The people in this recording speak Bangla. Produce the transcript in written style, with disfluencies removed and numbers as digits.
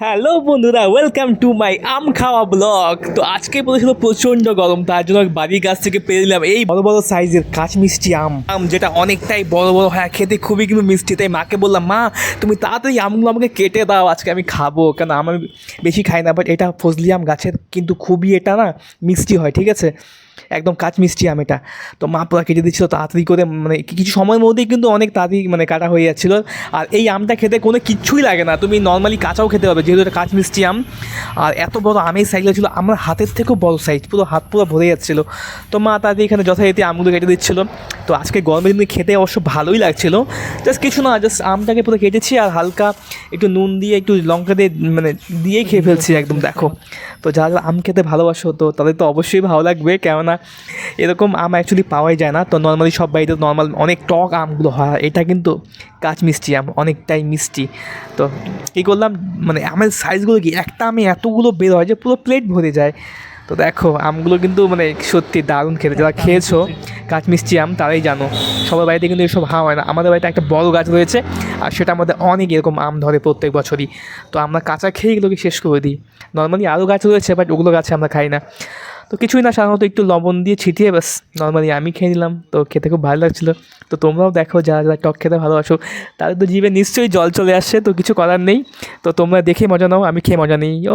হ্যালো বন্ধুরা, ওয়েলকাম টু মাই আম খাওয়া ব্লগ। তো আজকে বলেছিল প্রচণ্ড গরম, তার জন্য বাড়ির গাছ থেকে পেয়ে দিলাম এই বড় বড় সাইজের কাঁচ মিষ্টি আম যেটা অনেকটাই বড় বড় হয়, খেতে খুবই কিন্তু মিষ্টি। তাই মাকে বললাম, মা তুমি তাড়াতাড়ি আমগুলো আমাকে কেটে দাও, আজকে আমি খাবো। কেন আমি বেশি খাই না, বাট এটা ফজলি আম গাছের, কিন্তু খুবই এটা না মিষ্টি হয়, ঠিক আছে, একদম কাঁচ মিষ্টি আম এটা। তো মা পুরো কেটে দিচ্ছিলো তাড়াতাড়ি করে, মানে কিছু সময়ের মধ্যেই কিন্তু অনেক তাড়াতাড়ি মানে কাটা হয়ে যাচ্ছিলো। আর এই আমটা খেতে কোনো কিচ্ছুই লাগে না, তুমি নর্মালি কাঁচাও খেতে পারবে, যেহেতু এটা কাঁচ মিষ্টি আম। আর এত বড় আমের সাইজটা ছিল, আমার হাতের থেকেও বড় সাইজ, পুরো হাত পুরো ভরে যাচ্ছিলো। তো মা তাড়াতাড়ি এখানে যথারীতি আমগুলো কেটে দিচ্ছিলো। তো আজকে গরমের দিনে খেতে অবশ্য ভালোই লাগছিলো। জাস্ট কিছু না, জাস্ট আমটাকে পুরো কেটেছি আর হালকা একটু নুন দিয়ে একটু লঙ্কা দিয়ে মানে দিয়েই খেয়ে ফেলছি একদম, দেখো। তো যারা যারা আম খেতে ভালোবাসো তো তাদের তো অবশ্যই ভালো লাগবে, কেননা এরকম আম অ্যাকচুয়ালি পাওয়াই যায় না। তো নর্মালি সব বাড়িতে নর্মাল অনেক টক আমগুলো হয়, এটা কিন্তু কাঁচ মিষ্টি আম, অনেকটাই মিষ্টি। তো কী করলাম, মানে আমের সাইজগুলো কি, একটা আমে এতগুলো বের হয় যে পুরো প্লেট ভরে যায়। তো দেখো আমগুলো কিন্তু মানে সত্যি দারুণ খেতে, যারা খেয়েছো কাঁচ মিষ্টি আম তারাই জানো। সবার বাড়িতে কিন্তু এসব আম হয় না, আমাদের বাড়িতে একটা বড় গাছ রয়েছে, আর সেটা আমাদের অনেক এরকম আম ধরে প্রত্যেক বছরই। তো আমরা কাঁচা খেয়ে এগুলোকে শেষ করে দিই। নর্মালি আরও গাছ রয়েছে, বাট ওগুলো গাছে আমরা খাই না। তো কিছুই না, সাধারণত একটু লবণ দিয়ে ছিটিয়ে ব্যাস নর্মালি আমি খেয়ে নিলাম। তো খেতে খুব ভালো লাগছিলো। তো তোমরাও দেখো, যারা যারা টক খেতে ভালোবাসো তাদের তো জিভে নিশ্চয়ই জল চলে আসছে, তো কিছু করার নেই। তো তোমরা দেখে মজা নাও, আমি খেয়ে মজা নিই। ও